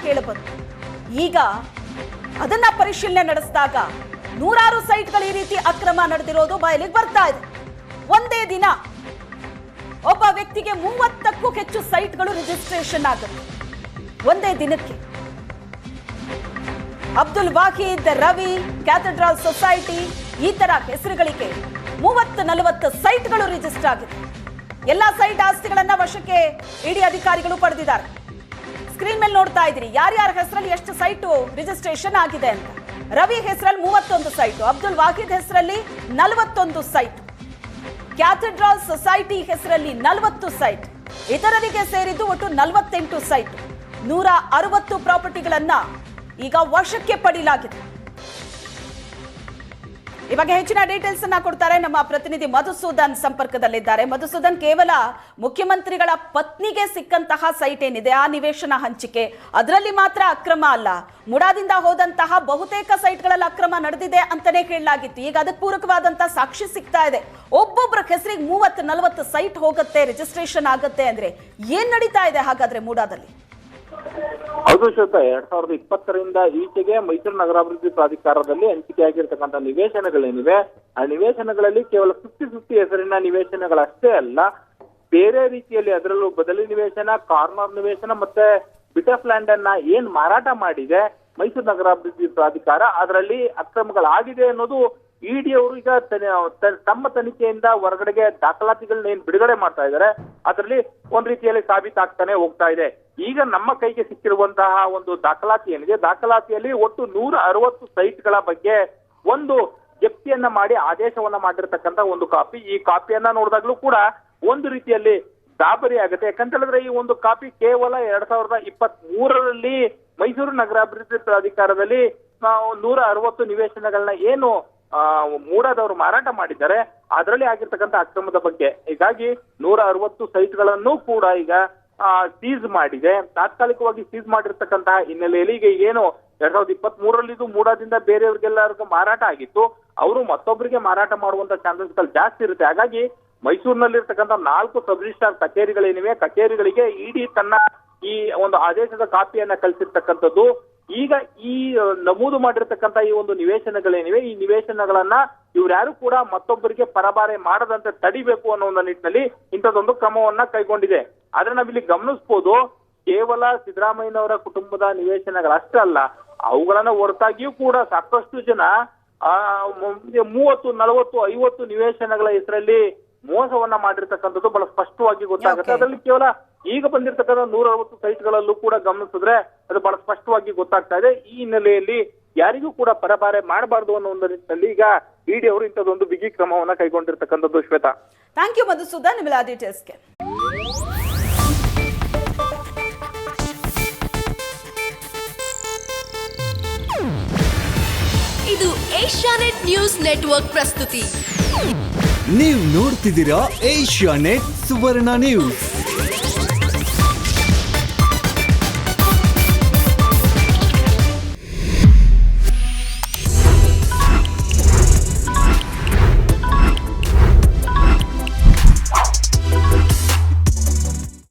ಕೇಳಬಂತು. ಈಗ ಅದನ್ನ ಪರಿಶೀಲನೆ ನಡೆಸಿದಾಗ ನೂರಾರು ಸೈಟ್ಗಳು ಈ ರೀತಿ ಅಕ್ರಮ ನಡೆದಿರೋದು ಬಯಲಿಗೆ ಬರ್ತಾ ಇದೆ. ಒಂದೇ ದಿನ ಒಬ್ಬ ವ್ಯಕ್ತಿಗೆ 30ಕ್ಕೂ ಹೆಚ್ಚು ಸೈಟ್ಗಳು ರಿಜಿಸ್ಟ್ರೇಷನ್ ಆಗುತ್ತೆ. ಒಂದೇ ದಿನಕ್ಕೆ ಅಬ್ದುಲ್ ವಾಹೀದ್, ರವಿ, ಕ್ಯಾಥೆಡ್ರಲ್ ಸೊಸೈಟಿ ಈ ತರ ಹೆಸರುಗಳಿಗೆ 30-40 ಸೈಟ್ಗಳು ರಿಜಿಸ್ಟರ್ ಆಗಿದೆ. ಎಲ್ಲ ಸೈಟ್ ಆಸ್ತಿಗಳನ್ನ ವಶಕ್ಕೆ ಇಡಿ ಅಧಿಕಾರಿಗಳು ಪಡೆದಿದ್ದಾರೆ. ಸ್ಕ್ರೀನ್ ಮೇಲೆ ನೋಡ್ತಾ ಇದ್ದೀರಿ ಯಾರ್ಯಾರ ಹೆಸರಲ್ಲಿ ಎಷ್ಟು ಸೈಟು ರಿಜಿಸ್ಟ್ರೇಷನ್ ಆಗಿದೆ ಅಂತ. ರವಿ ಹೆಸರಲ್ಲಿ 31 ಸೈಟು, ಅಬ್ದುಲ್ ವಾಹೀದ್ ಹೆಸರಲ್ಲಿ 41 ಸೈಟ್, ಕ್ಯಾಥೆಡ್ರಲ್ ಸೊಸೈಟಿ ಹೆಸರಲ್ಲಿ 40 ಸೈಟ್, ಇತರರಿಗೆ ಸೇರಿದ್ದು ಒಟ್ಟು 48 ಸೈಟ್, 160 ಪ್ರಾಪರ್ಟಿಗಳನ್ನ ಈಗ ವಶಕ್ಕೆ ಪಡೆಯಲಾಗಿದೆ. ಈ ಬಗ್ಗೆ ಹೆಚ್ಚಿನ ಡೀಟೇಲ್ಸ್ ಅನ್ನ ಕೊಡ್ತಾರೆ ನಮ್ಮ ಪ್ರತಿನಿಧಿ ಮಧುಸೂದನ್ ಸಂಪರ್ಕದಲ್ಲಿದ್ದಾರೆ. ಮಧುಸೂದನ್, ಕೇವಲ ಮುಖ್ಯಮಂತ್ರಿಗಳ ಪತ್ನಿಗೆ ಸಿಕ್ಕಂತಹ ಸೈಟ್ ಏನಿದೆ ಆ ನಿವೇಶನ ಹಂಚಿಕೆ ಅದರಲ್ಲಿ ಮಾತ್ರ ಅಕ್ರಮ ಅಲ್ಲ, ಮುಡಾದಿಂದ ಹೋದಂತಹ ಬಹುತೇಕ ಸೈಟ್ಗಳಲ್ಲಿ ಅಕ್ರಮ ನಡೆದಿದೆ ಅಂತಾನೆ ಹೇಳಲಾಗಿತ್ತು. ಈಗ ಅದಕ್ಕೆ ಪೂರಕವಾದಂತಹ ಸಾಕ್ಷಿ ಸಿಗ್ತಾ ಇದೆ. ಒಬ್ಬೊಬ್ಬರ ಹೆಸರಿಗೆ 30-40 ಸೈಟ್ ಹೋಗುತ್ತೆ, ರಿಜಿಸ್ಟ್ರೇಷನ್ ಆಗುತ್ತೆ ಅಂದ್ರೆ ಏನ್ ನಡೀತಾ ಇದೆ ಹಾಗಾದ್ರೆ ಮುಡಾದಲ್ಲಿ? ಹೌದು ಶ್ವೇತಾ, 2020ರಿಂದ ಈಚೆಗೆ ಮೈಸೂರು ನಗರಾಭಿವೃದ್ಧಿ ಪ್ರಾಧಿಕಾರದಲ್ಲಿ ಹಂಚಿಕೆಯಾಗಿರ್ತಕ್ಕಂಥ ನಿವೇಶನಗಳೇನಿವೆ ಆ ನಿವೇಶನಗಳಲ್ಲಿ ಕೇವಲ 50-50 ಹೆಸರಿನ ನಿವೇಶನಗಳಷ್ಟೇ ಅಲ್ಲ, ಬೇರೆ ರೀತಿಯಲ್ಲಿ ಅದರಲ್ಲೂ ಬದಲಿ ನಿವೇಶನ, ಕಾರ್ನರ್ ನಿವೇಶನ ಮತ್ತೆ ಬಿಟ್ ಆಫ್ ಲ್ಯಾಂಡ್ ಅನ್ನ ಏನ್ ಮಾರಾಟ ಮಾಡಿದೆ ಮೈಸೂರು ನಗರಾಭಿವೃದ್ಧಿ ಪ್ರಾಧಿಕಾರ, ಅದರಲ್ಲಿ ಅಕ್ರಮಗಳಾಗಿದೆ ಅನ್ನೋದು ಇಡಿ ಅವರು ಈಗ ತಮ್ಮ ತನಿಖೆಯಿಂದ ಹೊರಗಡೆಗೆ ದಾಖಲಾತಿಗಳನ್ನ ಏನ್ ಬಿಡುಗಡೆ ಮಾಡ್ತಾ ಇದ್ದಾರೆ ಅದರಲ್ಲಿ ಒಂದ್ ರೀತಿಯಲ್ಲಿ ಸಾಬೀತಾಗ್ತಾನೆ ಹೋಗ್ತಾ ಇದೆ. ಈಗ ನಮ್ಮ ಕೈಗೆ ಸಿಕ್ಕಿರುವಂತಹ ಒಂದು ದಾಖಲಾತಿ ಏನಿದೆ, ದಾಖಲಾತಿಯಲ್ಲಿ ಒಟ್ಟು 160 ಸೈಟ್ಗಳ ಬಗ್ಗೆ ಒಂದು ಜಪ್ತಿಯನ್ನ ಮಾಡಿ ಆದೇಶವನ್ನ ಮಾಡಿರ್ತಕ್ಕಂಥ ಒಂದು ಕಾಪಿ. ಈ ಕಾಪಿಯನ್ನ ನೋಡಿದಾಗ್ಲೂ ಕೂಡ ಒಂದು ರೀತಿಯಲ್ಲಿ ಗಾಬರಿ ಆಗುತ್ತೆ. ಯಾಕಂತ ಹೇಳಿದ್ರೆ ಈ ಒಂದು ಕಾಪಿ ಕೇವಲ 2023ರಲ್ಲಿ ಮೈಸೂರು ನಗರಾಭಿವೃದ್ಧಿ ಪ್ರಾಧಿಕಾರದಲ್ಲಿ 160 ನಿವೇಶನಗಳನ್ನ ಏನು ಮೂಡಾದವರು ಮಾರಾಟ ಮಾಡಿದ್ದಾರೆ ಅದರಲ್ಲಿ ಆಗಿರ್ತಕ್ಕಂಥ ಅಕ್ರಮದ ಬಗ್ಗೆ. ಹೀಗಾಗಿ 160 ಸೈಟ್ಗಳನ್ನು ಕೂಡ ಈಗ ಸೀಸ್ ಮಾಡಿದೆ. ತಾತ್ಕಾಲಿಕವಾಗಿ ಸೀಸ್ ಮಾಡಿರ್ತಕ್ಕಂತಹ ಹಿನ್ನೆಲೆಯಲ್ಲಿ ಈಗ ಏನು 2023ರಲ್ಲಿ ಇದು ಮೂಡಾದಿಂದ ಬೇರೆಯವ್ರಿಗೆಲ್ಲರಿಗೂ ಮಾರಾಟ ಆಗಿತ್ತು, ಅವರು ಮತ್ತೊಬ್ಬರಿಗೆ ಮಾರಾಟ ಮಾಡುವಂತ ಚಾನ್ಸಸ್ಗಳು ಜಾಸ್ತಿ ಇರುತ್ತೆ. ಹಾಗಾಗಿ ಮೈಸೂರಿನಲ್ಲಿರ್ತಕ್ಕಂಥ 4 ಸಬ್ ರಿಜಿಸ್ಟ್ರಾರ್ ಕಚೇರಿಗಳೇನಿವೆ, ಕಚೇರಿಗಳಿಗೆ ಇಡಿ ತನ್ನ ಈ ಒಂದು ಆದೇಶದ ಕಾಪಿಯನ್ನ ಕಳಿಸಿರ್ತಕ್ಕಂಥದ್ದು. ಈಗ ಈ ನಮೂದು ಮಾಡಿರ್ತಕ್ಕಂಥ ಈ ಒಂದು ನಿವೇಶನಗಳೇನಿವೆ ಈ ನಿವೇಶನಗಳನ್ನ ಇವ್ರ್ಯಾರು ಕೂಡ ಮತ್ತೊಬ್ಬರಿಗೆ ಪರಬಾರೆ ಮಾಡದಂತೆ ತಡಿಬೇಕು ಅನ್ನೋ ಒಂದು ನಿಟ್ಟಿನಲ್ಲಿ ಇಂಥದ್ದೊಂದು ಕ್ರಮವನ್ನ ಕೈಗೊಂಡಿದೆ. ಆದ್ರೆ ನಾವಿಲ್ಲಿ ಗಮನಿಸಬಹುದು, ಕೇವಲ ಸಿದ್ದರಾಮಯ್ಯನವರ ಕುಟುಂಬದ ನಿವೇಶನಗಳಷ್ಟೇ ಅಲ್ಲ, ಅವುಗಳನ್ನ ಹೊರತಾಗಿಯೂ ಕೂಡ ಸಾಕಷ್ಟು ಜನ 30, 40, 50 ನಿವೇಶನಗಳ ಹೆಸರಲ್ಲಿ ಮೋಸವನ್ನ ಮಾಡಿರ್ತಕ್ಕಂಥದ್ದು ಬಹಳ ಸ್ಪಷ್ಟವಾಗಿ ಗೊತ್ತಾಗುತ್ತೆ. ಅದರಲ್ಲಿ ಕೇವಲ ಈಗ ಬಂದಿರತಕ್ಕಂಥ 160 ಸೈಟ್ಗಳಲ್ಲೂ ಕೂಡ ಗಮನಿಸಿದ್ರೆ ಅದು ಬಹಳ ಸ್ಪಷ್ಟವಾಗಿ ಗೊತ್ತಾಗ್ತಾ ಇದೆ. ಈ ಹಿನ್ನೆಲೆಯಲ್ಲಿ ಯಾರಿಗೂ ಕೂಡ ಪರಬಾರೆ ಮಾಡಬಾರ್ದು ಅನ್ನೋ ಒಂದು ನಿಟ್ಟಿನಲ್ಲಿ ಈಗ ಇಡಿ ಅವರು ಇಂಥದ್ದೊಂದು ಬಿಗಿ ಕ್ರಮವನ್ನ ಕೈಗೊಂಡಿರ್ತಕ್ಕಂಥದ್ದು. ಶ್ವೇತಾ, ಥ್ಯಾಂಕ್ ಯು ಮಧುಸೂದನ್ ನಿಮ್ಮೆಲ್ಲ ಡೀಟೇಲ್ಸ್ಗೆ. ಇದು ಏಷ್ಯಾನೆಟ್ ನ್ಯೂಸ್ ನೆಟ್ವರ್ಕ್ ಪ್ರಸ್ತುತಿ. ನೀವು ನೋಡ್ತಿದ್ದೀರಾ ಏಷ್ಯಾನೆಟ್ ಸುವರ್ಣ ನ್ಯೂಸ್.